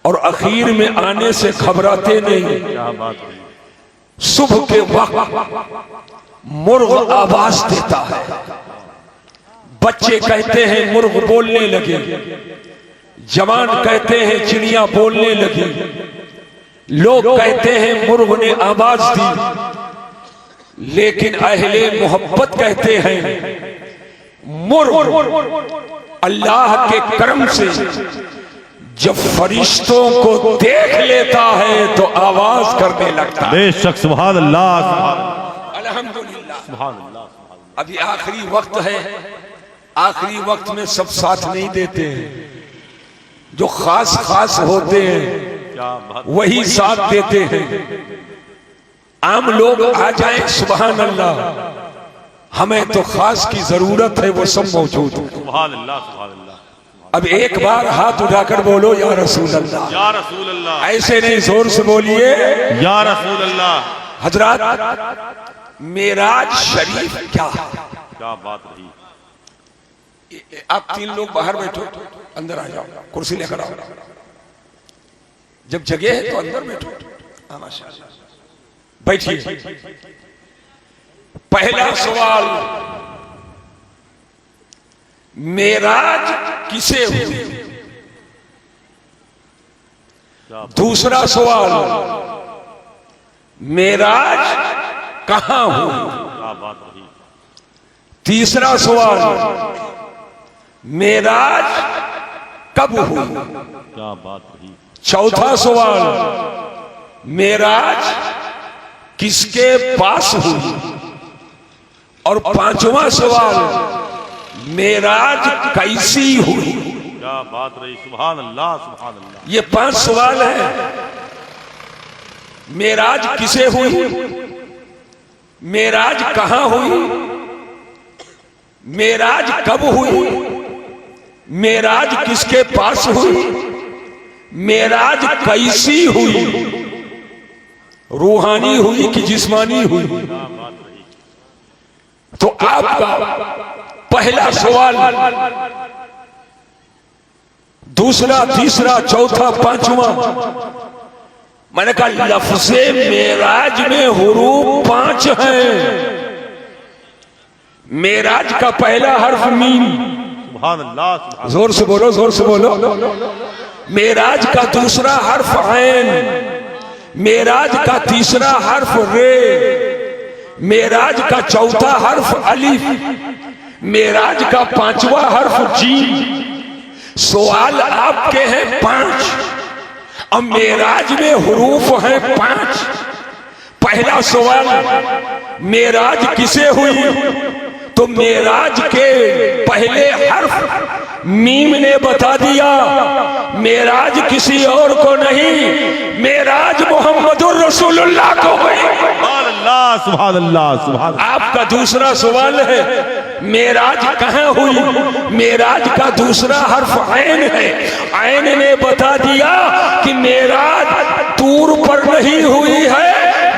और आखिर में आने से घबराते नहीं। क्या बात है। सुबह के वक्त मुर्ग आवाज देता है, बच्चे कहते हैं मुर्ग बोलने लगे, जवान कहते हैं चिड़िया बोलने लगी, लोग कहते हैं मुर्ग ने आवाज दी। लेकिन अहले मोहब्बत कहते हैं मुर्ग अल्लाह के करम से जब फरिश्तों को देख लेता है तो आवाज करने लगता है। बेशक सुभान अल्लाह, अल्हम्दुलिल्लाह। सुभान अल्लाह। अभी आखिरी वक्त है, आखिरी वक्त में सब साथ नहीं देते हैं, जो खास खास होते हैं क्या बात। वही साथ देते हैं। आम लोग आ जाए सुभान अल्लाह, हमें तो खास की जरूरत है, वो सब मौजूद है। सुभान अल्लाह, सुभान अल्लाह। अब एक बार हाथ उठाकर बोलो या रसूल अल्लाह। या रसूल अल्लाह। ऐसे नहीं, जोर से बोलिए या रसूल अल्लाह। हजरात, मेराज शरीफ क्या है? क्या बात रही। आप तीन लोग बाहर बैठो, अंदर आ जाओ, कुर्सी लेकर आओ। जब जगह है तो अंदर बैठो। माशाअल्लाह, बैठिए। पहला सवाल, मेराज किसे हुई? दूसरा सवाल, मेराज कहां हुई? क्या बात रही। तीसरा सवाल, मेराज कब हुई? क्या बात रही। चौथा सवाल, मेराज किसके पास हुई? और पांचवा सवाल, मेराज कैसी हुई? क्या बात रही। सुभान अल्लाह, सुभान अल्लाह। ये 5 सवाल हैं। मेराज किसे हुई? मेराज कहां हुई? मेराज कब हुई? मेराज किसके पास हुई? मेराज कैसी हुई? रूहानी हुई कि जिस्मानी हुई? तो आपका पहला सवाल, दूसरा, तीसरा, चौथा, पांचवा, मैंने कहा लफ्ज़े मेराज में हुरूफ 5 हैं। मेराज का पहला हर्फ मीम। सुभान अल्लाह, सुभान। जोर से बोलो, जोर से बोलो। मेराज का दूसरा हर्फ ऐन, मेराज का तीसरा हर्फ रे, मेराज का चौथा हर्फ अलिफ, मेराज का 5वां हर्फ जीम। सवाल आपके हैं 5, अब मेराज में हुरूफ हैं 5। पहला सवाल, मेराज किसे हुई? तो मेराज के पहले हर्फ मीम ने बता दिया, मेराज किसी और को नहीं, मेराज मोहम्मदुर रसूलुल्लाह को हुई। सुभान अल्लाह, सुभान अल्लाह, सुभान। आपका दूसरा सवाल है, मेराज कहां हुई? मेराज का दूसरा हर्फ ऐन है, ऐन ने बता दिया कि मेराज तूर पर नहीं हुई है,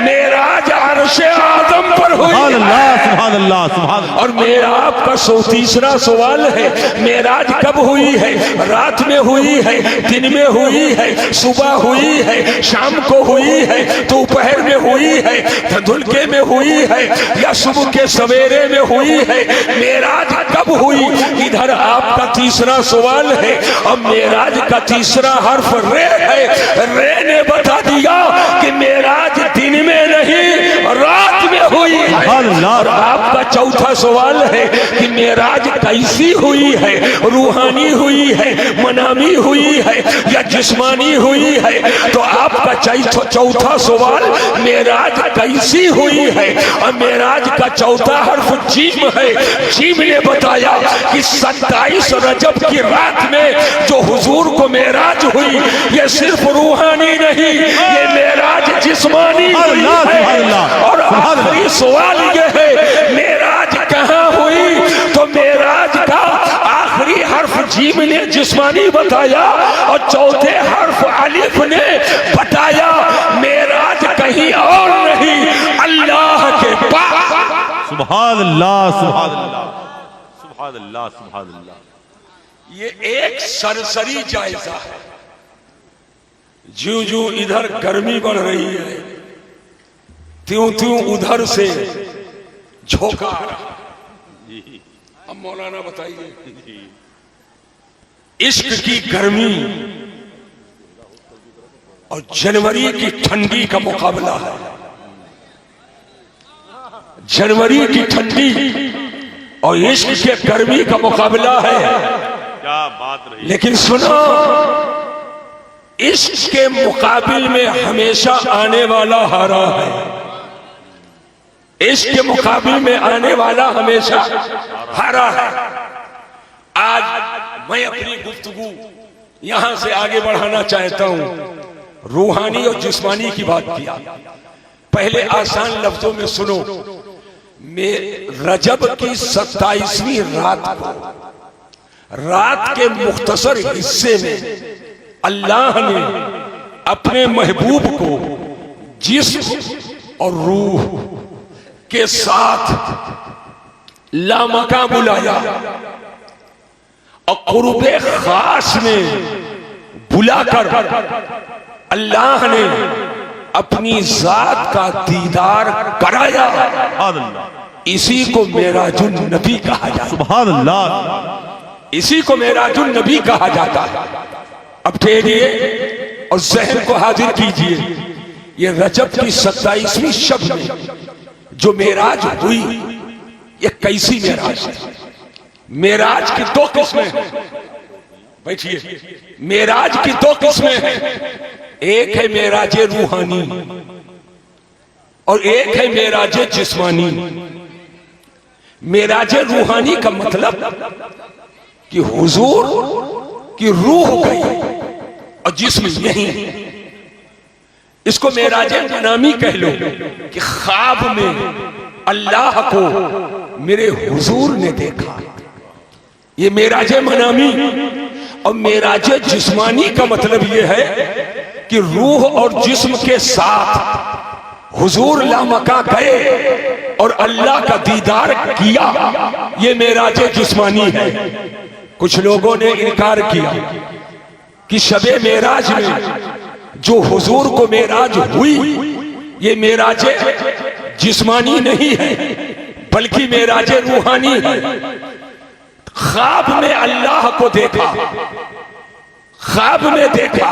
मेराज अर्शे आज़म पर हुई। सुभान अल्लाह, सुभान अल्लाह, सुभान। और मेरा आपका तीसरा सवाल है, मेराज कब हुई है? रात में हुई है, दिन में हुई है, सुबह हुई है, शाम को हुई है, दोपहर में हुई है, धुलके में हुई है, या सुबह के सवेरे में हुई है? मेराज कब हुई? इधर आपका तीसरा सवाल है। और मेराज का तीसरा हर्फ रे है, रे ने बता दिया कि मेराज दिन में नहीं रात में हुई है। और आपका चौथा सवाल है कि मेराज कैसी हुई है? रूहानी हुई है, मनामी हुई है, या जिस्मानी हुई है? तो आपका चौथा सवाल, मेराज कैसी हुई है? और मेराज का चौथा हर्फ जीम है। जीम ने बताया कि 27 रजब की रात में जो हुजूर को मेराज हुई, ये सिर्फ रूहानी नहीं, ये मेराज जिस्मानी हुई है। और आखिरी सवाल ये है, मेराज कहाँ हुई? तो मेराज का आखिरी हर्फ जीम ने जिस्मानी बताया, और चौथे हर्फ अलिफ ने बताया मेराज कहीं और नहीं, अल्लाह के पास। सुभान अल्लाह, सुभान अल्लाह, सुभान अल्लाह, सुभान अल्लाह। ये एक सरसरी जायजा है, ज्यों ज्यों इधर गर्मी बढ़ रही है त्यों त्यों उधर से झोंका आ रहा। अब मौलाना बताइए, इश्क की गर्मी और जनवरी की ठंडी का मुकाबला है। जनवरी की ठंडी और इश्क के गर्मी का मुकाबला है। क्या बात रही। लेकिन सुनो, इश्क के मुकाबिल में हमेशा आने वाला हारा है। इश्क के मुकाबिल में आने वाला हमेशा हारा है। आज मैं अपनी गुफ्तगू यहां से आगे बढ़ाना चाहता हूं। रूहानी और जिस्मानी की बात किया। पहले आसान लफ्जों में सुनो, रजब की 27वीं रात को, रात के मुख्तसर हिस्से में अल्लाह ने अपने महबूब को जिस्म और रूह के साथ लामका बुलाया और कुर्बे खास में बुलाकर अल्लाह ने अपनी जात का दीदार कराया। इसी को मेराजुन नबी कहा जाता है। सुभान अल्लाह। इसी को मेराजुन नबी कहा जाता है। अब ठहरिए और जहन को हाजिर कीजिए। ये रजब की 27वीं शब में जो मेराज हुई, ये कैसी मेराज है? मेराज की दो किस्में हैं। बैठिए। मेराज की दो किस्में हैं। एक है मेराजे रूहानी और एक है मेराजे जिस्मानी। मेराजे रूहानी का मतलब कि हुजूर की रूह गई और जिस्म नहीं। इसको मेराजे मनामी कह लो कि ख्वाब में अल्लाह को मेरे हुजूर ने देखा। ये मेराजे मनामी। और मेराजे जिस्मानी का मतलब ये है कि रूह और जिस्म के साथ हुजूर लामका गए और अल्लाह का दीदार किया। ये मेराजे जिस्मानी है। कुछ लोगों ने इनकार किया कि शबे मेराज में जो हुजूर को मेराज हुई, ये मेराजे जिस्मानी नहीं है बल्कि मेराजे रूहानी है। ख्वाब में अल्लाह को देखा, ख्वाब में देखा,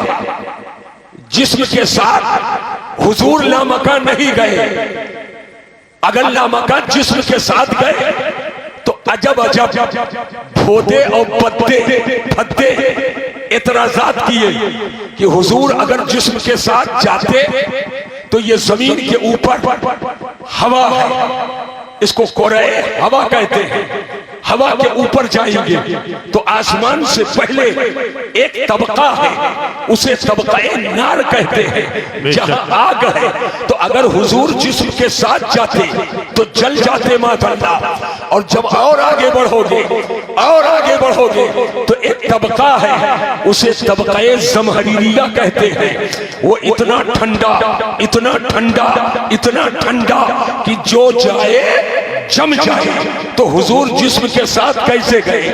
जिस्म के साथ हुजूर लामका नहीं गए। अगर लामका जिस्म के साथ गए तो अजब अजब भोदे और पत्ते फत्ते एतराजात किए कि हुजूर अगर जिस्म के साथ जाते तो ये जमीन के ऊपर हवा है, इसको कोरए हवा कहते हैं, हवा के ऊपर जाएंगे तो आसमान से पहले एक तबका है, उसे तबकाए नार कहते हैं। जहां आग है तो अगर हुजूर जिस्म के साथ जाते तो जल जाते माशाअल्लाह। और जब और आगे बढ़ोगे और आगे बढ़ोगे तो एक तबका है, उसे तबकाए जमहरीरिया कहते हैं। वो इतना ठंडा, इतना ठंडा, इतना ठंडा कि जो जाए जम जाए। तो हुजूर जिस्म के साथ कैसे गए?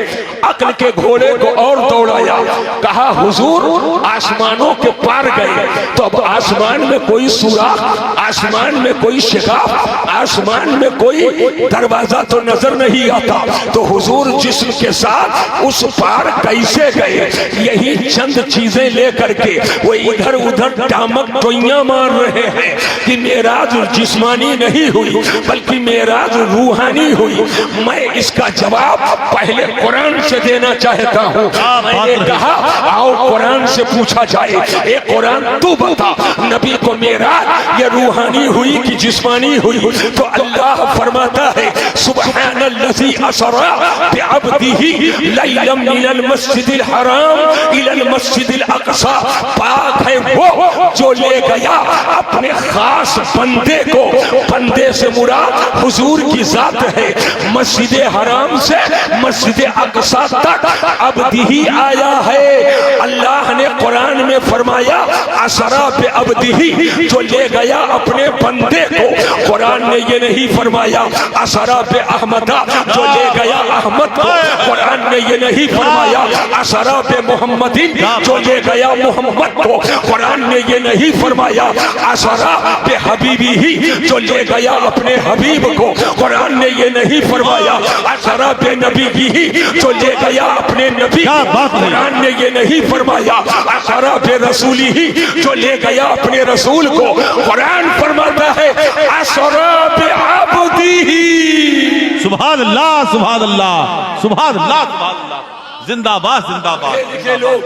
अक्ल के घोड़े को और दौड़ाया, कहा हुजूर आसमानों के पार गए तो अब आसमान में कोई सुराख, आसमान में कोई शिगाफ, आसमान में कोई दरवाजा तो नजर नहीं आता। तो हुजूर जिस्म के साथ उस पार कैसे गए? यही चंद चीजें लेकर के वो इधर उधर टामक टोइयां मार रहे हैं कि मेराज जिस्मानी नहीं हुई बल्कि मेराज रूहानी हुई। मैं इसका जवाब पहले कुरान से देना चाहता हूँ। मैंने कहा आओ कुरान से पूछा जाए। ए कुरान तू बता, नबी को मेराज ये रूहानी हुई कि जिस्मानी हुई? तो अल्लाह फरमाता है सुब्हानल्लज़ी असरा बिअब्दिही लैलन मिनल मस्जिदिल हराम इलल मस्जिदिल अक़सा। पाक है वो जो ले गया अपने खास बंदे को, बंदे से मुराद हुजूर की जात है, मस्जिद हराम से मस्जिद अक़सा तक अब्दी ही आया है। अल्लाह ने कुरान में ने फरमाया असरा पे अब्दिही, जो ले गया अपने बंदे को। कुरान ने ये नहीं फरमाया असरा पे अहमदा, जो ले गया अहमद को। कुरान ने ये नहीं फरमाया असरा पे मोहम्मदी, जो ले गया मोहम्मद को। कुरान ने ये नहीं फरमाया असरा पे हबीबी ही, जो ले गया अपने हबीब को। कुरान ने ये नहीं फरमाया असरा पे नबी ही, जो ले गया अपने नबी। कुरान ने ये नहीं फरमाया असरा पे रसूली ही, जो ले गया अपने रसूल को। कुरान फरमाता है असरा पे अब्दी ही। सुभान अल्लाह, सुभान अल्लाह, सुभान अल्लाह, सुभान अल्लाह। जिंदाबाद, जिंदाबाद। ये लोग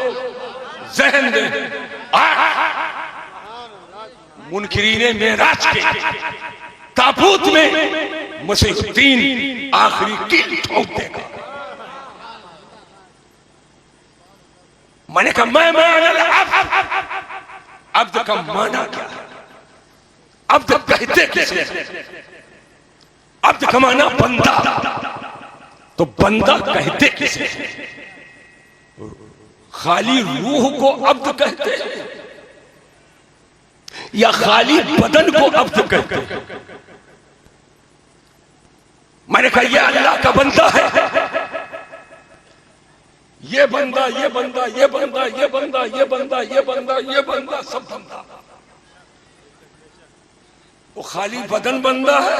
जहन दे मुनकिरीने मेराज के ताबूत में मसीहुद्दीन आखिरी कील ठोक देगा। मैंने कहा मैं अब्द का माना क्या है? अब्द कहते किसे? अब्द का माना बंदा, तो बंदा कहते किसे? खाली रूह को अब्द कहते हैं या खाली बदन को अब्द कहते हैं? मैंने कहा यह अल्लाह का बंदा है। ये बंदा, ये बंदा, ये बंदा, ये बंदा, ये बंदा, ये बंदा, ये बंदा, सब बंदा। वो खाली बदन बंदा है?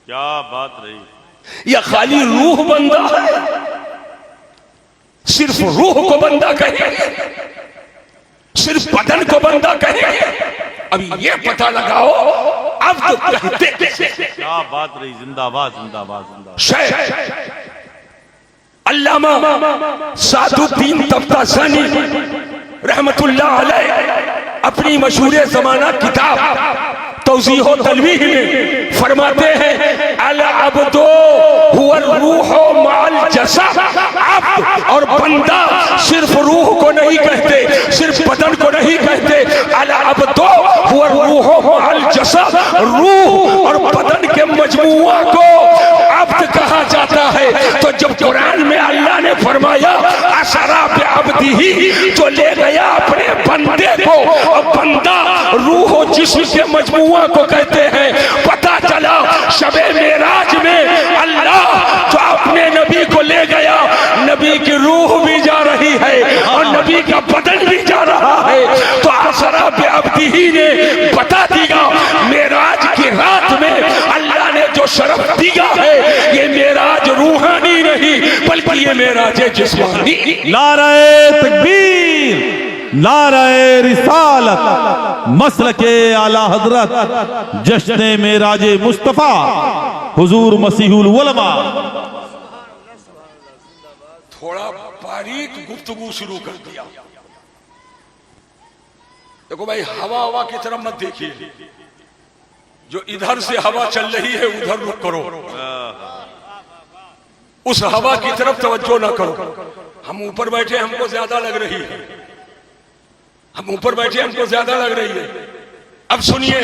क्या बात रही। या खाली रूह बंदा है? सिर्फ रूह को बंदा कहेंगे, सिर्फ बदन को बंदा कहेंगे? अभी ये पता लगाओ अब तो कहते किसे? क्या बात रही। जिंदाबाद, जिंदाबाद, जिंदाबाद। अल्लामा सादुद्दीन तफ्ताज़ानी रहमतुल्लाह अलैह अपनी मशहूर ज़माना किताब तौज़ीह व तलवीह में फरमाते हैं अल अब्दो हुवा रूह माल जसद। अब्द और बंदा सिर्फ रूह को नहीं कहते, सिर्फ बदन को नहीं कहते। अल अब्दो हुवा रूह माल जसद, रूह और बदन के मजमुआ को अब्द कहा जाता है। तो जब कुरान में अल्लाह ने फरमाया असरा पे अब्दी ही, जो ले गया अपने बंदे को, और बंदा रूह और जिस्म के मजमुआ को कहते हैं। पता चला शबे मेराज में अल्लाह जो अपने नबी को ले गया, नबी की रूह भी जा रही है और नबी का बदन भी जा रहा है। तो असरा पे अब्दी ही ने बता दिया मेराज की रात में अल्लाह ने जो शरफ दिया है, ये मेराज रूहानी नहीं बल्कि ये मेराज जिस्मानी। नारे तकबीर, नारे रिसालत, मसलके आला हजरत, जश्न मेराज मुस्तफा हुजूर मसीहुल उलमा। थोड़ा बारीक गुफ्तगू शुरू कर दिया। देखो भाई, हवा की तरफ मत देखिए, जो इधर से हवा चल रही है उधर रुक करो, उस हवा की तरफ तवज्जो ना करो। हम ऊपर बैठे हमको ज्यादा लग रही है, हम ऊपर बैठे हमको ज्यादा लग रही है। अब सुनिए,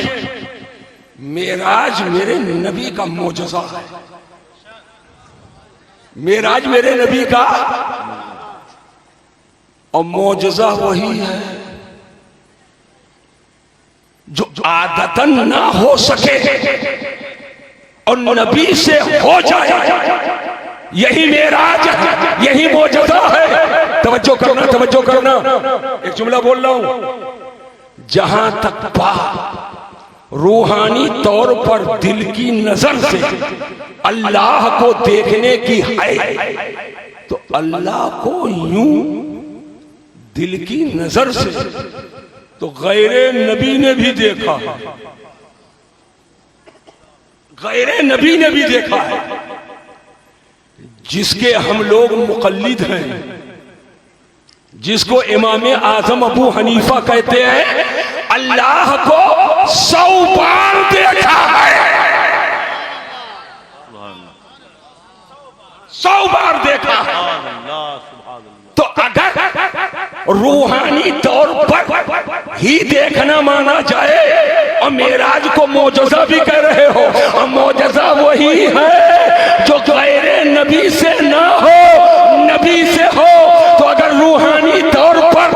मेराज मेरे नबी का मोजज़ा है। मेराज मेरे नबी का, और मोजज़ा वही है जो आदतन ना हो सके और नबी से हो जाए। यही मेराज है, यही मोजज़ा है। तवज्जो करना, तवज्जो करना। एक जुमला बोल रहा हूं। जहां तक बात रूहानी तौर पर दिल की नजर से अल्लाह को देखने की है, तो अल्लाह को यूं दिल की नजर से तो गैरे नबी ने भी देखा है, गैरे नबी ने भी देखा है। जिसके हम लोग मुकल्लिद हैं, जिसको इमाम आजम अबू हनीफा कहते हैं, अल्लाह को 100 बार देखा है, 100 बार देखा है। तो अगर रूहानी तौर पर ही देखना माना जाए और मेराज को मोजज़ा भी कह रहे हो, और मोजज़ा वही है जो गैरे नबी से ना हो, नबी से हो। तो अगर रूहानी तौर पर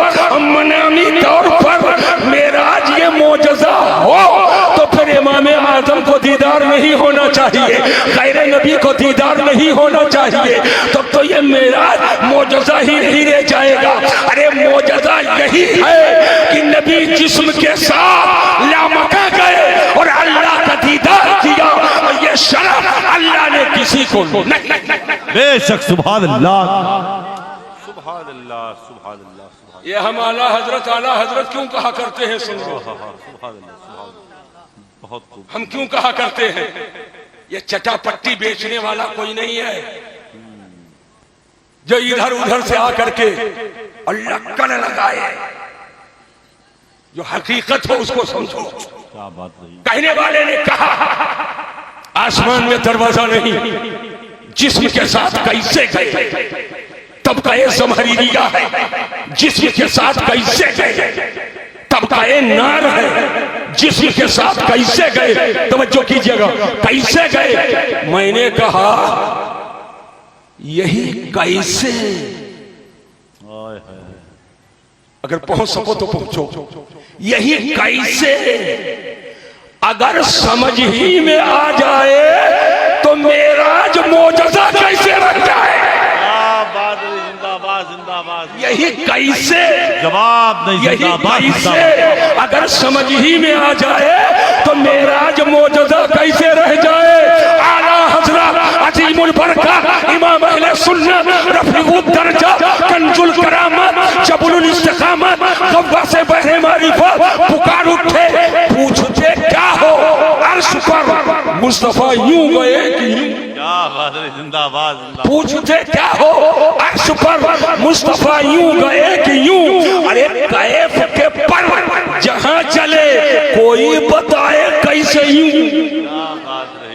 नहीं होना चाहिए, गैर नबी को दीदार नहीं होना चाहिए, तब तो ये मेराज मोजज़ा ही नहीं रह जाएगा। अरे मोजज़ा यही है कि नबी जिस्म के साथ लामका गए और अल्लाह का दीदार किया, और ये शरफ अल्लाह ने किसी को नहीं। बेशक सुभान अल्लाह सुभान अल्लाह सुभान अल्लाह। ये हम आला हजरत क्यों कहा करते हैं? सुन लो, बहुत खूब। हम क्यों कहा करते हैं? ये चटापट्टी बेचने वाला कोई नहीं है जो इधर उधर से आकर के अल्लाह कर लगाए। जो हकीकत हो उसको समझो। क्या बात रही। कहने वाले ने कहा आसमान में दरवाजा नहीं, जिस्म के साथ कैसे गए? तब का ये ज़महरीरिया है। जिस्म के साथ कैसे गए? तब का ये नार है। जिस्म के साथ कैसे गए? तवज्जो कीजिएगा, कैसे गए? मैंने कहा यही कैसे, अगर पहुंच सको तो पहुंचो। यही कैसे अगर समझ ही में आ जाए तो मेराज मोजज़ा कैसे बन जाए? जिंदाबाद जिंदाबाद। यही कैसे जवाब नहीं। यही कैसे अगर समझ ही में आ जाए तो मेराज मोजज़ा कैसे रह जाए? आला हज़रत अज़ीमुल बरकत इमाम अहले सुन्नत रफ़ीउद दर्जा कंजुल करामत जबलुल इस्तिक़ामत गव्वासे बहरे मारिफत पुकार उठे, पूछते क्या हो? अर्श पर मुस्तफा यूं गए कि जिंदाबाद। पूछते क्या हो? अर्श पर मुस्तफा यूं गए कि यूं। अरे कैफ के पर जहां चले कोई बताए कैसे यूं?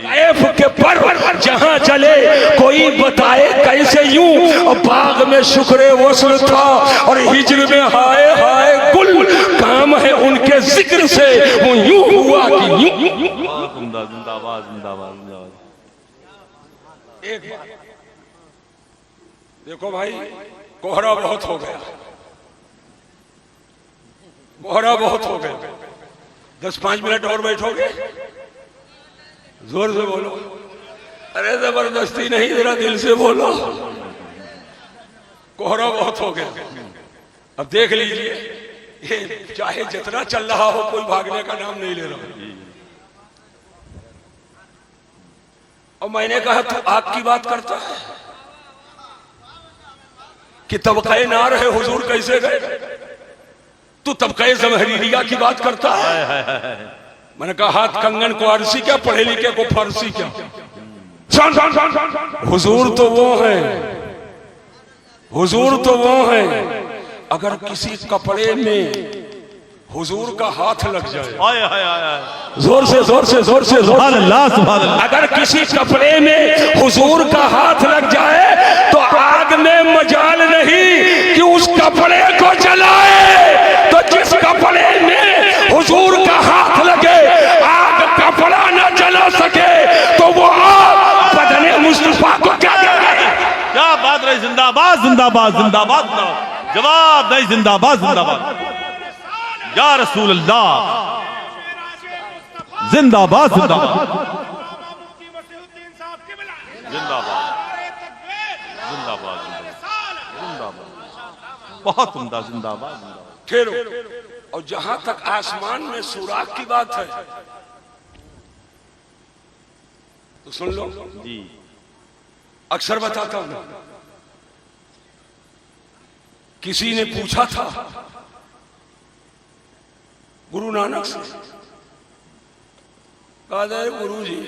कैफ के पर जहां चले कोई बताए कैसे यूं? और बाग में शुक्र वस्ल था और हिज्र में हाय हाय गुल, काम है उनके जिक्र से वो यूं हुआ कि यूं। जिंदाबाद जिंदाबाद। एक बात देखो भाई, कोहरा बहुत हो गया, कोहरा बहुत हो गया। 10-5 मिनट और बैठोगे? जोर से बोलो। अरे जबरदस्ती नहीं, जरा दिल से बोलो। कोहरा बहुत हो गया। अब देख लीजिए, ये चाहे जितना चल रहा हो, कोई भागने का नाम नहीं ले रहा। और मैंने कहा तू आग की बात करता है कि तबक़े नार है, हुजूर कैसे गए? तू तबक़े ज़महरीरिया की बात करता है। मैंने कहा हाथ कंगन को आरसी क्या, पढ़े लिखे को फारसी क्या? हुजूर तो वो है, हुजूर तो वो है अगर किसी कपड़े में हुजूर का हाथ लग जाए। जोर से जोर से जोर से सुभान अल्लाह सुभान अल्लाह। अगर किसी कपड़े में हुजूर का हाथ लग जाए तो आग में मजाल नहीं कि उस कपड़े को जलाए। तो जिस कपड़े में हुजूर का हाथ लगे आग कपड़ा न जला सके तो वो आग बदने मुस्तफा को क्या करे? क्या बात रही। जिंदाबाद जिंदाबाद जिंदाबाद। जवाब नहीं। जिंदाबाद जिंदाबाद या रसूल अल्लाह। जिंदाबाद जिंदाबाद जिंदाबाद जिंदाबाद जिंदाबाद। बहुत उम्दा। जिंदाबाद ठहरो। और जहां तक आसमान में सुराख की बात है तो सुन लो जी। अक्सर बताता हूं, किसी ने पूछा था गुरु नानक से, कहा जाए गुरु जी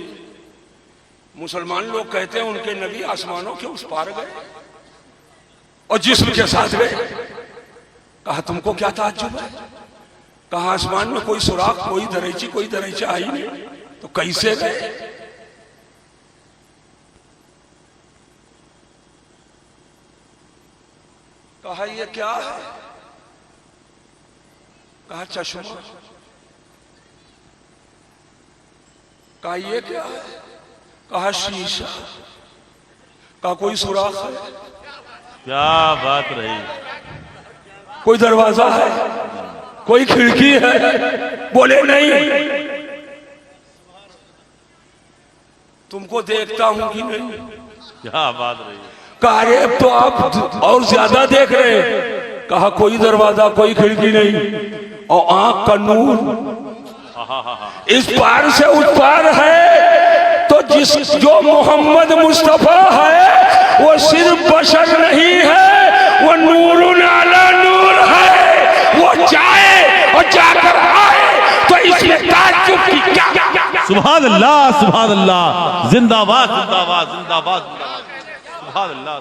मुसलमान लोग कहते हैं उनके नबी आसमानों के उस पार गए और जिस्म के साथ गए। कहा तुमको क्या ताज्जुब है? कहा आसमान में कोई सुराख, कोई दरीचा आई नहीं, तो कैसे गए? कहा ये क्या है? कहा चश्मा। कहा ये क्या है? कहा शीशा। कहा कोई सुराख है? क्या बात रही। कोई दरवाजा है? कोई खिड़की है? बोले नहीं। तुमको देखता हूं कि नहीं। क्या बात रही है। कहा अरे अब तो आप और ज्यादा देख रहे हैं। कहा कोई दरवाजा कोई खिड़की नहीं और आंख का नूर इस पार से उस पार है। तो जो मोहम्मद मुस्तफा है वो सिर्फ बशर नहीं है, वो नूरुन अला नूर है। वो जाए और जाकर आए तो इसमें ताज्जुब की क्या। सुभान अल्लाह सुभान अल्लाह, जिंदाबाद जिंदाबाद जिंदाबाद सुभान अल्लाह।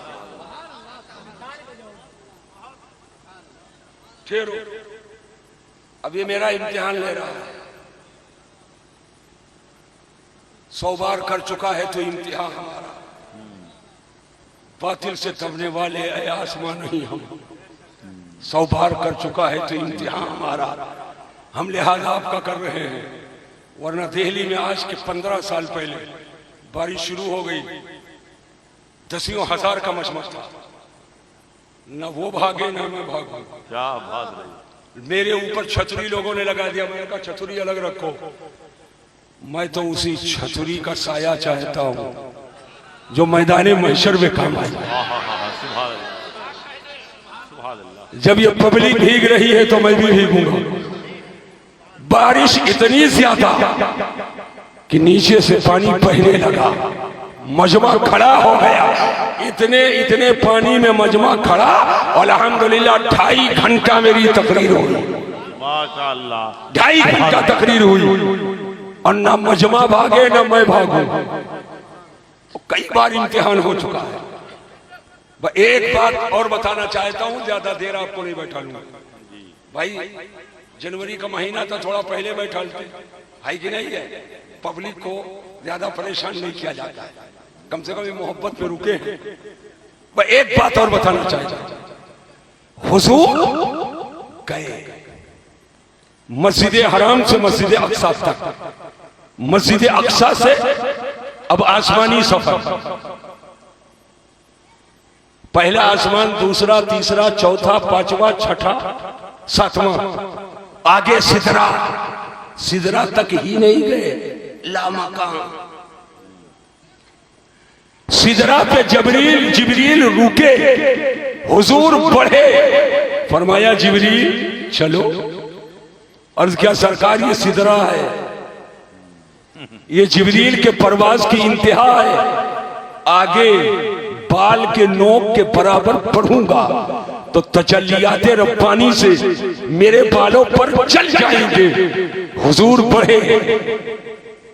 ठहरो, अब ये मेरा इम्तिहान ले रहा है। 100 बार कर चुका है तो इम्तिहान हमारा। बातिल से दबने वाले ऐ आसमान नहीं हम। 100 बार कर चुका है तो इम्तिहान हमारा। हम लिहाजा आपका कर रहे हैं, वरना दिल्ली में आज के 15 साल पहले बारिश शुरू हो गई। 10,000 हजार का मशमस था, न वो भागे न मैं भागू। क्या बात रही। मेरे ऊपर छतरी लोगों ने लगा दिया। मैंने कहा छतरी अलग रखो, मैं तो उसी छतरी का साया चाहता हूं जो मैदाने महशर में काम आए। जब ये पब्लिक भीग रही है तो मैं भी भीगूंगा। बारिश इतनी ज्यादा कि नीचे से पानी बहने लगा, मजमा खड़ा हो गया। इतने पानी में मजमा खड़ा और अल्हम्दुलिल्लाह 2.5 घंटा मेरी तकरीर हुई। माशाअल्लाह 2.5 घंटा तकरीर हुई और ना मजमा भागे ना मैं भागू। कई बार इम्तिहान हो चुका है। एक बात और बताना चाहता हूं, ज्यादा देर आपको नहीं बैठा लूंगा। भाई जनवरी का महीना था, थोड़ा पहले बैठा लेते है कि नहीं है। पब्लिक को ज्यादा परेशान नहीं किया जाता है, कम से कम ये मोहब्बत पे रुके हैं। एक बात और बताना चाहता हूं, हुजूर गए मस्जिद हराम से मस्जिद अक्सा तक, मस्जिद अक्सा से अब आसमानी सफर। पहला आसमान, दूसरा, तीसरा, चौथा, 5वां, 6ठा, 7वां, आगे सिदरा। सिदरा तक ही नहीं गए, लामकान। सिदरा पे जिब्रील रुके, हुजूर बढ़े। फरमाया जिब्रील चलो। अर्ज क्या सरकार, ये सिदरा है, ये जिब्रील के परवाज की इंतहा है। आगे बाल के नोक के बराबर पढ़ूंगा तो तजल्लियाते रब्बानी से मेरे बालों पर चल जाएंगे। हुजूर बढ़े।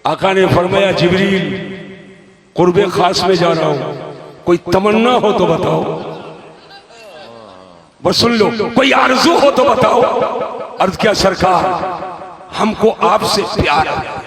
आका ने फरमाया जिब्रील कुर्बे खास में जा रहा हूं, कोई तमन्ना हो तो बताओ। बस सुन लो, कोई आरज़ू हो तो बताओ। अर्ज क्या सरकार, हमको आपसे प्यार है।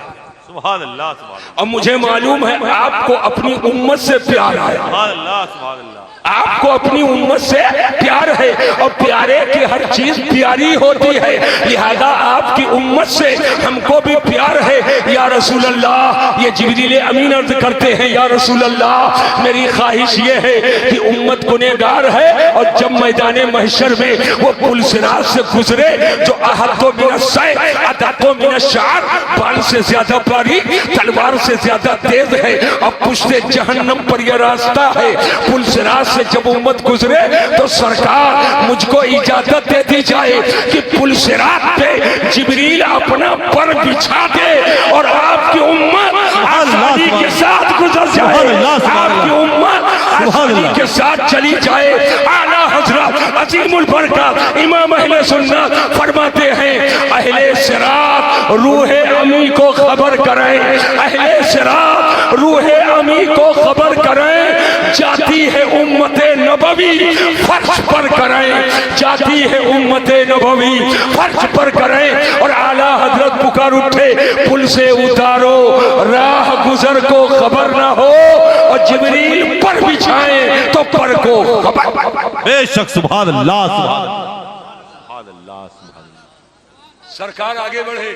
सुभान अल्लाह सुभान अल्लाह। अब मुझे मालूम है आपको अपनी उम्मत से प्यार है। सुभान अल्लाह सुभान अल्लाह। आपको अपनी उम्मत से प्यार है और प्यारे की हर चीज प्यारी होती है, लिहाजा आपकी उम्मत से हमको भी प्यार है। या रसूल अल्लाह, ये जिब्रील अमीन अर्ज करते हैं, या रसूल अल्लाह मेरी ख्वाहिश ये है कि उम्मत गुनहगार है और जब मैदान महशर में वो पुल सिरात से गुजरे जो अहतो मिनस्सै अदतो मिनश्शार, बाल से ज्यादा बारी, तलवार से ज्यादा तेज है और पुश्ते जहन्नम पर यह रास्ता है। पुल सिरात से जब उम्मत गुजरे तो सरकार मुझको इजाजत दे दी जाए कि पुल सिरात पे जिब्रील अपना पर बिछा दे और आपकी उम्मत आसानी के साथ गुजर जाए, आपकी उम्मत आसानी के साथ चली जाए। आला हजरत अजीमुल बरकत इमाम अहले सुन्नत फरमाते हैं, अहले सिरात रूहे अमी को खबर करें, अहले सिरात रूहे अमी को खबर करें, जाती है उम्मते नबवी फर्श पर करें, जाती है उम्मते नबवी फर्श पर करें। और आला हजरत पुकार उठे, पुल से उतारो, राह गुजर को खबर ना हो और जिब्रील पर बिछाएं तो पर को खबर। बेशक सुभान अल्लाह सुभान अल्लाह सुभान अल्लाह। सरकार आगे बढ़े,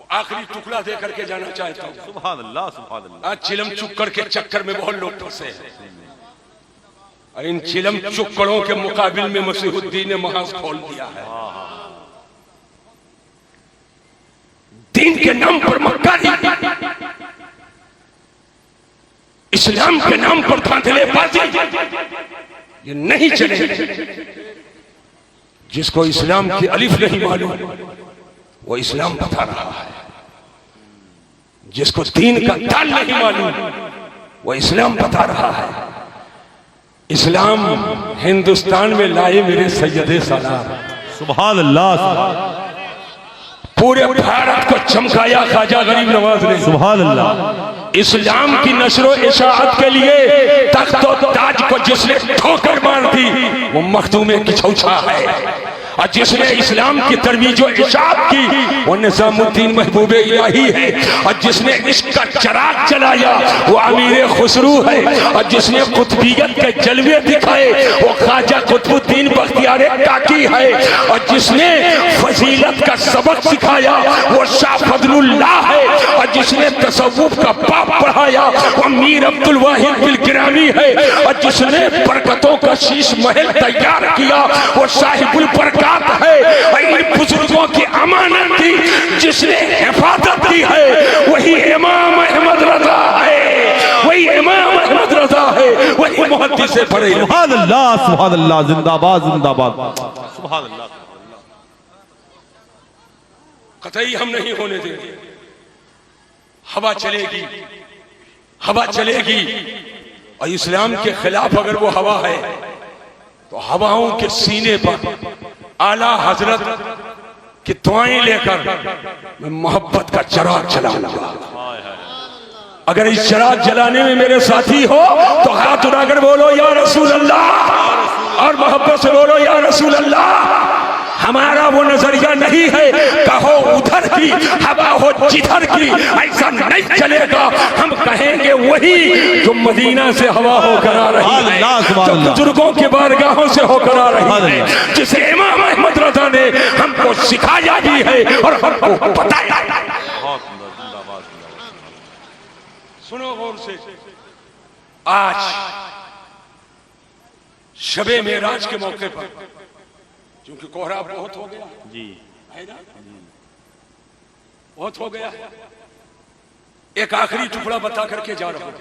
आखिरी टुकड़ा दे करके जाना चाहता हूँ। सुभान अल्लाह सुभान अल्लाह। आज चिलम चुक्कड़ के चक्कर में बहुत लोग फंसे हैं और इन चिलम चुक्कड़ों के मुकाबिल में मसीहुद्दीन ने महाज खोल दिया है। दीन के नाम पर मक्कारी इस्लाम के नाम पर धांधलेबाजी ये नहीं चले। जिसको इस्लाम की अलिफ नहीं मालूम वो इस्लाम बता रहा है, जिसको दीन का दाल नहीं मालूम वो इस्लाम बता रहा है। इस्लाम हिंदुस्तान में लाए मेरे सैयदे सलाम, सुभान अल्लाह, पूरे भारत को चमकाया ख्वाजा गरीब नवाज ने, सुभान अल्लाह। इस्लाम की नशरो इशाअत के लिए तख्त और ताज को जिसने ठोकर मार दी वो मखदूमे की छौछा है, और जिसने इस्लाम की तरवीज और इशाअत की वो निजामुद्दीन महबूबे इलाही है, और जिसने इसका चराग जलाया वो अमीर खुसरू है, और जिसने कुतुबियत के जलवे दिखाए वो ख्वाजा कुतुबुद्दीन बख्तियार काकी है, और जिसने फजीलत का सबक सिखाया वो शाह फजलुल्लाह है, और जिसने तसव्वुफ का बाप पढ़ाया वो मीर अब्दुल वाहिद बिल गिरामी है, और जिसने बरकतों का शीश महल तैयार किया वो साहिबुल बरकत है। इन बुजुर्गों की अमानत थी जिसने हिफाजत की है वही इमाम अहमद रजा है, वही इमाम अहमद रजा है, वही मुहद्दिस से पढ़े। सुभान अल्लाह, सुभान अल्लाह, जिंदाबाद जिंदाबाद, सुभान अल्लाह। कतई हम नहीं होने देंगे। हवा चलेगी, हवा चलेगी, और इस्लाम के खिलाफ अगर वो हवा है तो हवाओं के सीने पर आला हजरत की दुआएं लेकर मैं मोहब्बत का चिराग जलाऊंगा। अगर इस चिराग जलाने में मेरे साथी हो तो हाथ उठाकर बोलो या रसूल अल्लाह, और मोहब्बत से बोलो या रसूल अल्लाह। हमारा वो नजरिया नहीं है कहो उधर की हवा हो जिधर की, ऐसा नहीं चलेगा। हम कहेंगे वही जो मदीना से हवा होकर आ रही है, जो बुजुर्गों के बारगाहों से होकर आ रही है, जिसे इमाम अहमद रजा ने हमको सिखाया भी है और हमको बताया। सुनो गौर से, आज शबे मेराज के मौके पर क्योंकि कोहरा बहुत हो गया जी, है ना, बहुत हो गया, एक आखिरी टुकड़ा बता करके जा रहा हूं।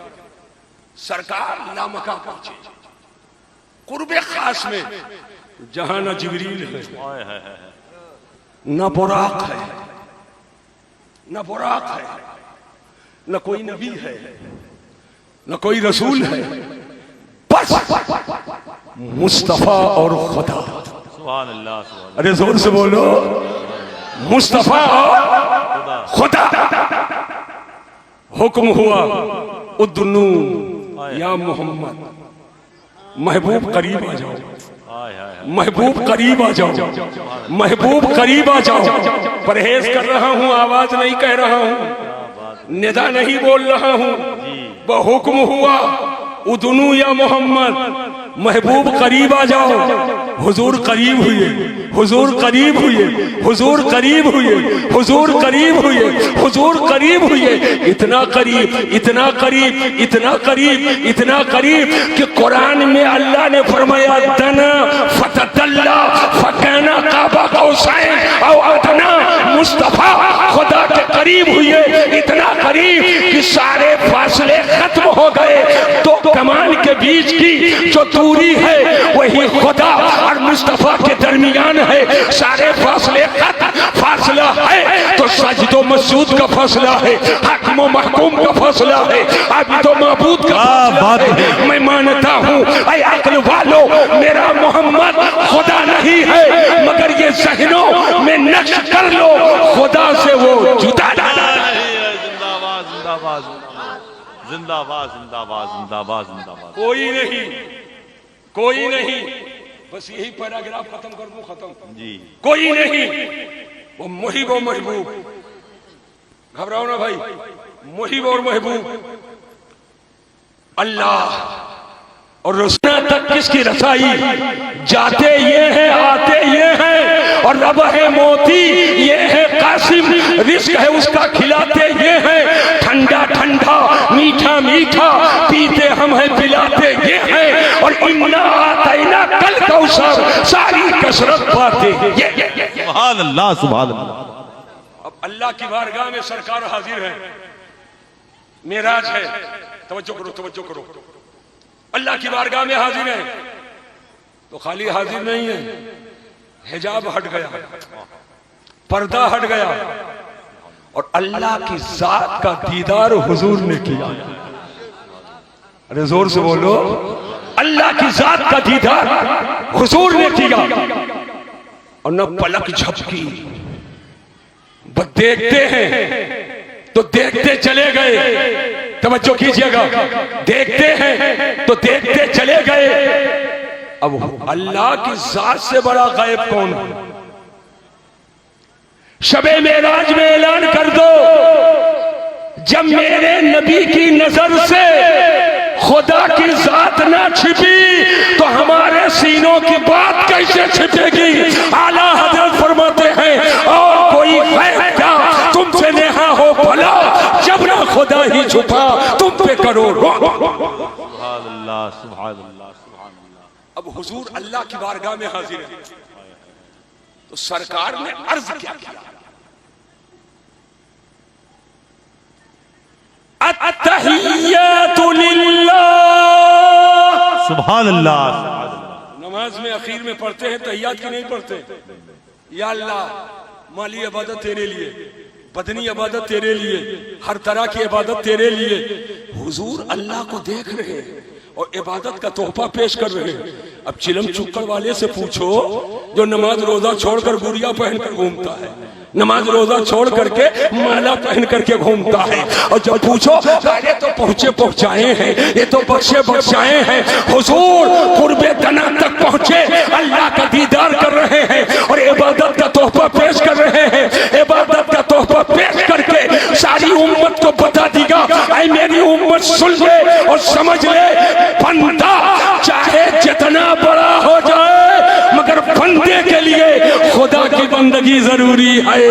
सरकार लामका पहुंचे कुर्बे खास में जहां न जिब्रील है, न बुराक है, न बुराक है, न कोई नबी है, न कोई रसूल है, बस मुस्तफा और खुदा। सुभान अल्लाह, अरे जोर से बोलो, मुस्तफा और खुदा। हुक्म हुआ उद्नु या मोहम्मद, महबूब करीब आ जाओ, महबूब करीब आ जाओ, महबूब करीब आ जाओ। परहेज कर रहा हूँ, आवाज नहीं कह रहा हूँ, निदा नहीं बोल रहा हूँ। वह हुक्म हुआ उद्नु या मोहम्मद, महबूब करीब आ जाओ। हुजूर करीब हुए, हुजूर करीब हुए, हुजूर करीब हुए, हुजूर करीब हुए, हुजूर करीब हुए। इतना करीब, इतना करीब, इतना करीब, इतना करीब कि कुरान में अल्लाह ने फरमाया दना फतदल्ला फकाना काबा कौसैन औ अदना। मुस्तफा खुदा के करीब हुए, इतना करीब कि सारे फासले खत्म हो गए। तो कमान के बीच की जो दूरी है वही खुदा और मुस्तफा के दरमियान है। सारे फासले फासला है तो सजदो मसूद का फासला है, हाकिम महकूम का फासला है, अभी तो महबूद का फासला है। मैं मानता हूँ ऐ अक्ल वालों, मेरा मोहम्मद खुदा नहीं है, मगर ये ज़हनों में नक्श कर लो खुदा से वो जुदा डाला। जिंदाबाद जिंदाबाद जिंदाबाद जिंदाबाद जिंदाबाद जिंदाबाद। कोई नहीं, कोई नहीं, बस यही पैराग्राफ खत्म कर दूं, खत्म जी। कोई नहीं, वो मुहिब और महबूब, घबराओ ना भाई, मुहिब और महबूब अल्लाह और रसूल तक किसकी रसाई। जाते ये हैं, आते ये हैं, और रब है मोती ये है कासिम, रिस्क है उसका खिलाते ये हैं। ठंडा ठंडा मीठा मीठा पीते हम हैं, पिलाते ये हैं। और इन्ना आतैना कल कौसर, सारी कसरत पाते ये। सुभान अल्लाह, सुभान अल्लाह। अब अल्लाह की बारगाह में सरकार हाजिर है, मेराज है, तवज्जो करो, तवज्जो करो। अल्लाह की बारगाह में हाजिर है तो खाली हाजिर नहीं है, हिजाब हट गया, पर्दा हट गया और अल्लाह की जात का दीदार हुजूर ने किया। अरे जोर से बोलो, अल्लाह की जात का दीदार हुजूर ने किया और न पलक झपकी। बस देखते हैं तो देखते चले गए, तवज्जो कीजिएगा, देखते हैं तो देखते चले गए। अब अल्लाह की जात से बड़ा गायब कौन है? शबे मेराज में ऐलान कर दो, जब मेरे नबी की नजर से खुदा की जात ना छिपी तो हमारे सीनों की बात कैसे छिपेगी? आला हजरत फरमाते हैं और कोई गैब क्या तुमसे नेहा हो भला, जब ना खुदा ही छुपा तुम पे करो। सुभान अल्लाह, सुभान अल्लाह, सुभान अल्लाह। अब हुजूर अल्लाह की बारगाह में हाजिर है तो सरकार ने अर्ज क्या किया? अत्तहिय्यातु लिल्लाह। सुभान अल्लाह। नमाज में आखिर में पढ़ते हैं तहियात की नहीं पढ़ते। या अल्लाह माली इबादत तेरे लिए, बदनी इबादत तेरे लिए, हर तरह की इबादत तेरे लिए। हुजूर अल्लाह को देख रहे हैं और इबादत का तोहफा पेश कर रहे हैं। अब चिलम चुक्कड़ वाले से पूछो जो नमाज रोजा छोड़कर गुड़िया पहनकर घूमता है, नमाज रोजा छोड़ करके माला पहन करके घूमता है, और जब पूछो अरे तो पहुंचाए हैं, ये तो बख्शाए हैं। हुजूर कुर्बे दना तक पहुंचे, अल्लाह का दीदार कर रहे हैं और इबादत का तोहफा पेश कर रहे हैं। इबादत का तोहफा पेश करके सारी उम्मत को बता दीगा, ऐ मेरी उम्मत सुन ले और समझ ले, बंदा चाहे जितना बड़ा हो जाए मगर बंदे के लिए खुदा की बंदगी जरूरी है,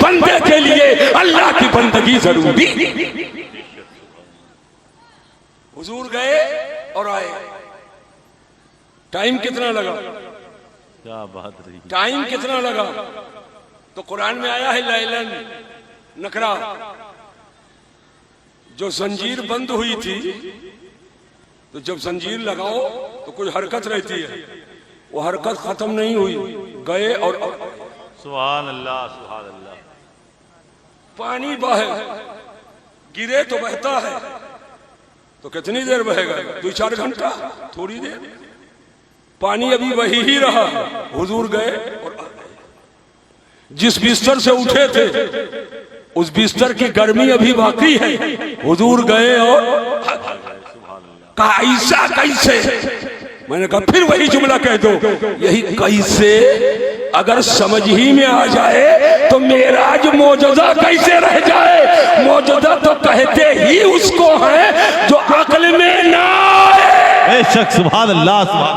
बंदे के लिए अल्लाह की बंदगी जरूरी। हुजूर गए और आए, टाइम कितना लगा? क्या बात रही, टाइम कितना लगा? तो कुरान में आया है लैलन नकरा, जो जंजीर बंद हुई थी तो जब जंजीर लगाओ तो कोई हरकत रहती है, वो हरकत खत्म नहीं हुई, गए और सुभान अल्लाह, सुभान अल्लाह। पानी बहे, गिरे तो बहता है, तो कितनी देर बहेगा? 2-4 घंटा, थोड़ी देर। पानी अभी वही ही रहा। हुजूर गए और जिस बिस्तर से उठे थे उस बिस्तर की गर्मी अभी बाकी है। हुजूर गए और कहा ऐसा कैसे? मैंने कहा फिर वही जुमला कह दो, यही कैसे अगर समझ ही में आ जाए तो मेराज मौजूदा कैसे रह जाए? मौजूदा तो कहते ही उसको है जो अक्ल में ना आए। बेशक, सुभान अल्लाह, सुभान।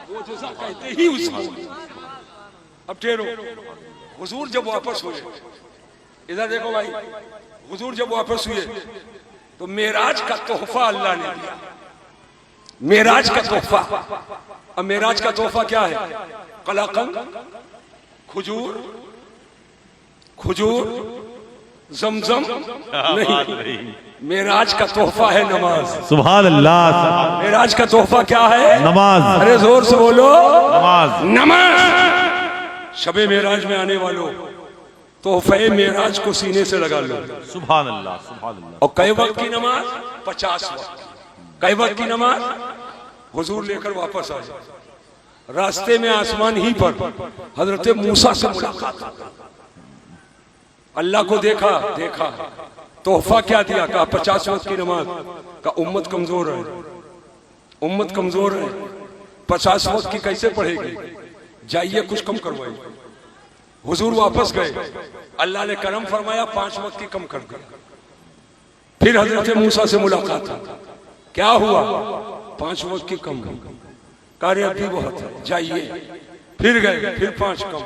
मौजूदा कहते ही उसको। अब ठहरो, हुजूर जब वापस हुए, इधर देखो भाई, हुजूर जब वापस हुए तो मेराज का तोहफा अल्लाह ने दिया। मेराज का तोहफा। अब मेराज का तोहफा क्या है? कलाकंद, खजूर, जमजम नहीं, मेराज का तोहफा है नमाज। सुभान अल्लाह। मेराज का तोहफा क्या है? नमाज। अरे जोर से बोलो, नमाज। नमाज। शबे मेराज में आने वालों, तोहफे मेराज को सीने से लगा लो। सुभान अल्लाह, सुभान अल्लाह। और कई वक्त की नमाज? 50 वक्त। कई वक्त की नमाज हुजूर लेकर वापस आए। रास्ते में आसमान ही पर हजरत मूसा से मुलाकात, अल्लाह को देखा, तोहफा क्या दिया? कहा 50 वक्त की नमाज। का उम्मत कमजोर है, उम्मत कमजोर है, 50 वक्त की कैसे पढ़ेगी? जाइए कुछ कम करवाइए। हुजूर वापस गए, अल्लाह ने करम फरमाया, 5 वक्त की कम कर दी। फिर हजरत मूसा से मुलाकात, क्या हुआ? 5 वक्त की कम। कार्य अभी बहुत है, जाइए। फिर गए, फिर 5 कम।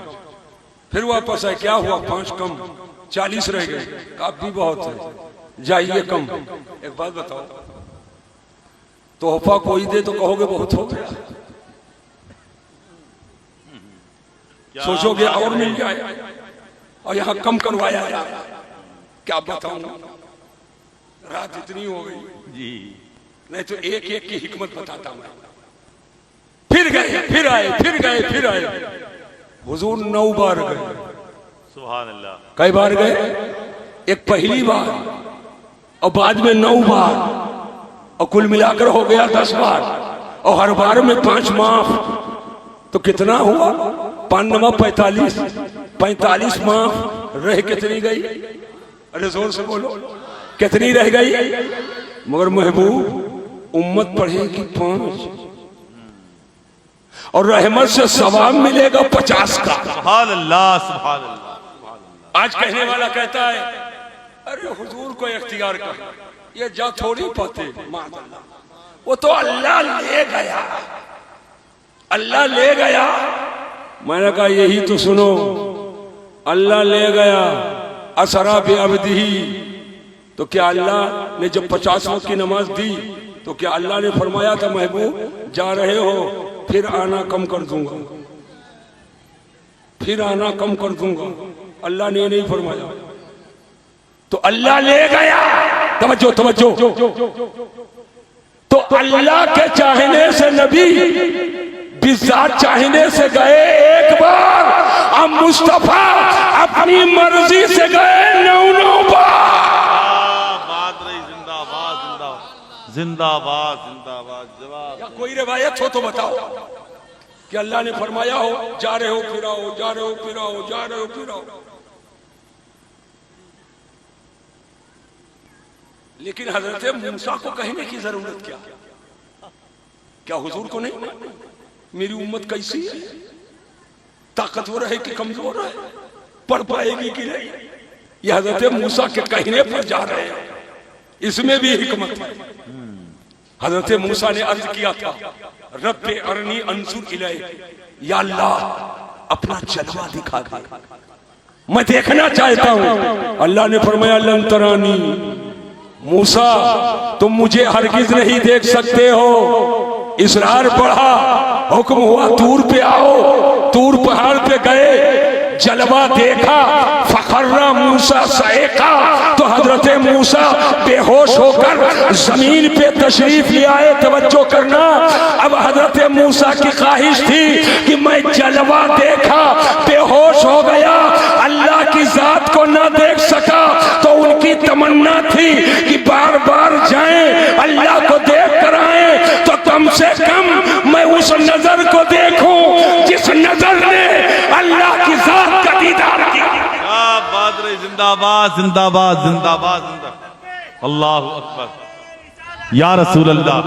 फिर वापस आए, क्या हुआ? 5 कम, 40 रह गए। अब भी बहुत है, जाइए कम। एक बात बताओ, तोहफा कोई दे तो कहोगे बहुत हो गया, सोचोगे और मिल जाए, और यहां कम करवाया जाए। क्या बताऊं? रात इतनी हो गई जी। नहीं तो एक एक की हिकमत बताता हूं। फिर गए, फिर आए, फिर गए, फिर आए। हुजूर 9 बार गए। सुभान अल्लाह। कई बार गए? एक पहली बार और बाद में 9 बार और कुल मिलाकर हो गया 10 बार और हर बार में 5 माफ। तो कितना हुआ? 5 9 45, 45 माफ। रह कितनी गई? अरे जोर से बोलो, कितनी रह गई? मगर महबूब उम्मत पढ़ेगी 5 और रहमत से सवाब मिलेगा 50 का। सुभान अल्लाह, सुभान अल्लाह। आज कहने वाला कहता है अरे हुजूर को इख्तियार कर, ये जा थोड़ी पाते। वो तो अल्लाह ले गया, अल्लाह ले गया। मैंने कहा यही तो सुनो, अल्लाह ले गया असरा बे अब्दिही। तो क्या अल्लाह ने जब 50 वक्त की नमाज दी तो क्या अल्लाह ने फरमाया था महबूब जा रहे हो फिर आना कम कर दूंगा, फिर आना कम कर दूंगा? अल्लाह ने नहीं फरमाया। तो अल्लाह ले गया। तवज्जो तवज्जो। तो अल्लाह के चाहने से नबी बिज़ात चाहने से गए एक बार, अब मुस्तफा अपनी मर्जी से गए 9 बार। बात रही। जिंदाबाद, जिंदाबाद, जिंदाबाद, जिंदाबाद। जवाब। या कोई रिवायत हो तो बताओ कि अल्लाह ने फरमाया हो जा रहे हो फिर आओ, जा रहे हो फिर आओ, जा रहे हो फिर आओ। लेकिन हजरत मूसा को कहने की जरूरत क्या? क्या हुजूर को नहीं मेरी उम्मत कैसी है, ताकतवर है कि कमजोर है, पढ़ पाएगी कि नहीं? ये हजरत मूसा के कहने पर जा रहे हैं, इसमें भी हिकमत है। हजरत मूसा ने अर्ज किया था रब्बे अरनी अंजुर इलैक, या अल्लाह अपना जलवा दिखा दे, मैं देखना चाहता हूं। अल्लाह ने फरमाया लन तरानी, मूसा तुम मुझे हरगिज नहीं देख सकते हो। इसरार बढ़ा, हुक्म हुआ तूर पे आओ। तूर पहाड़ पे गए, जलवा देखा, फखर्रा मूसा सएका। तो हजरत मूसा बेहोश होकर जमीन पे तशरीफ ले आए। तवज्जो करना, अब हजरत मूसा की ख्वाहिश थी कि मैं जलवा देखा, बेहोश हो गया, अल्लाह की जात को ना देख सका। तो उनकी तमन्ना थी कि बार बार जाएं, अल्लाह को देख कर आए, तो कम से कम मैं उस नजर को देखूं जिस नजर ने अल्लाह की जात का दीदार किया। क्या बात रही। जिंदाबाद, जिंदाबाद, जिंदाबाद, जिंदाबाद। अल्लाहु अकबर। या रसूल अल्लाह।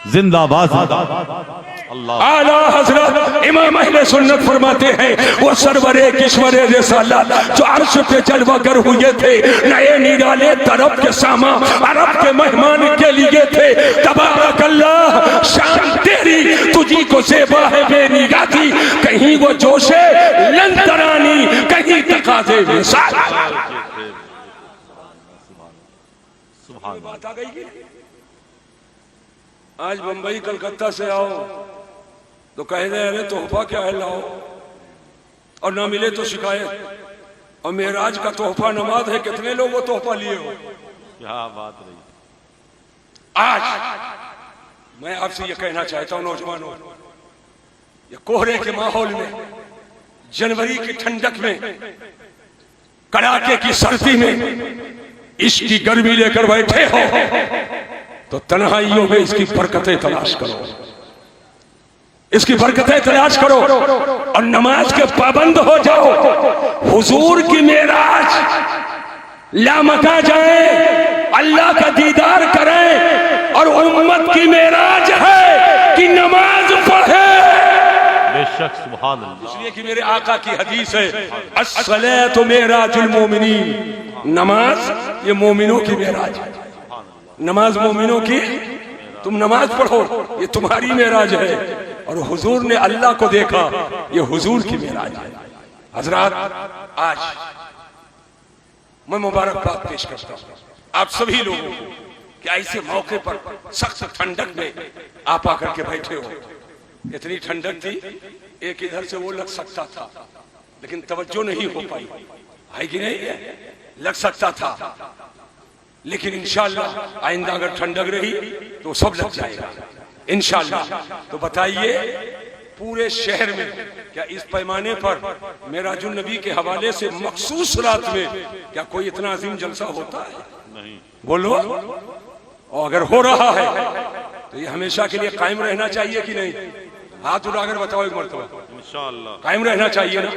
जिंदाबाद, जिंदाबाद। अल्लाह। आला हजरत इमाम अहले सुन्नत फरमाते हैं वो सरवरे किश्वरे रिसालत जो अर्श पे जलवा कर हुए थे, नए निराले तरफ के सामा अरब के मेहमान के लिए थे। तबारक अल्लाह, शान तेरी तुझी को सेवा है बेनिगाती। कहीं वो जोशे लंतरानी, कहीं तकाज़े विसाल। सुभान। बात आ गई। आज बंबई कलकत्ता से आओ तो कह रहे अरे तोहफा क्या है लाओ, और ना मिले तो शिकायत। और मेराज का तोहफा नमाज है, कितने लोग वो तोहफा लिए हो? क्या बात रही। आज मैं आपसे ये कहना चाहता हूं नौजवानों, ये कोहरे के माहौल में, जनवरी की ठंडक में, कड़ाके की सर्दी में इसकी गर्मी लेकर बैठे हो तो तन्हाइयों में इसकी बरकतें तलाश करो, इसकी बरकतें तलाश करो और नमाज के पाबंद हो जाओ। हुजूर की मेराज लामका जाए, अल्लाह का दीदार करें, और उम्मत की मेराज है कि नमाज पढ़े। बेशक, सुभान अल्लाह। इसलिए कि मेरे आका की हदीस है अस्सलातु मेराजुल मोमिनीन, नमाज ये मोमिनों की मेराज है। नमाज मोमिनों की, तुम नमाज पढ़ो, ये तुम्हारी मेराज है। और हुजूर ने अल्लाह को देखा, ये हुजूर की मेराज है। हजरात, आज मैं मुबारकबाद पेश करता हूं आप सभी लोगों को कि ऐसे मौके पर सख्त ठंडक में आप आकर के बैठे हो। इतनी ठंडक थी, एक इधर से वो लग सकता था लेकिन तवज्जो नहीं हो पाई, है कि नहीं? लग सकता था लेकिन इंशाअल्लाह आइंदा अगर ठंडक रही तो सब लग जाएगा इंशाअल्लाह। तो बताइए पूरे शहर में क्या इस पैमाने पर मेराजुन नबी के हवाले से मखसूस रात में क्या कोई इतना अजीम जलसा होता है? नहीं। बोलो। और अगर हो रहा है तो ये हमेशा के लिए कायम रहना चाहिए कि नहीं? हाथ उठाकर बताओ एक मरतबा। इंशाअल्लाह कायम रहना चाहिए ना।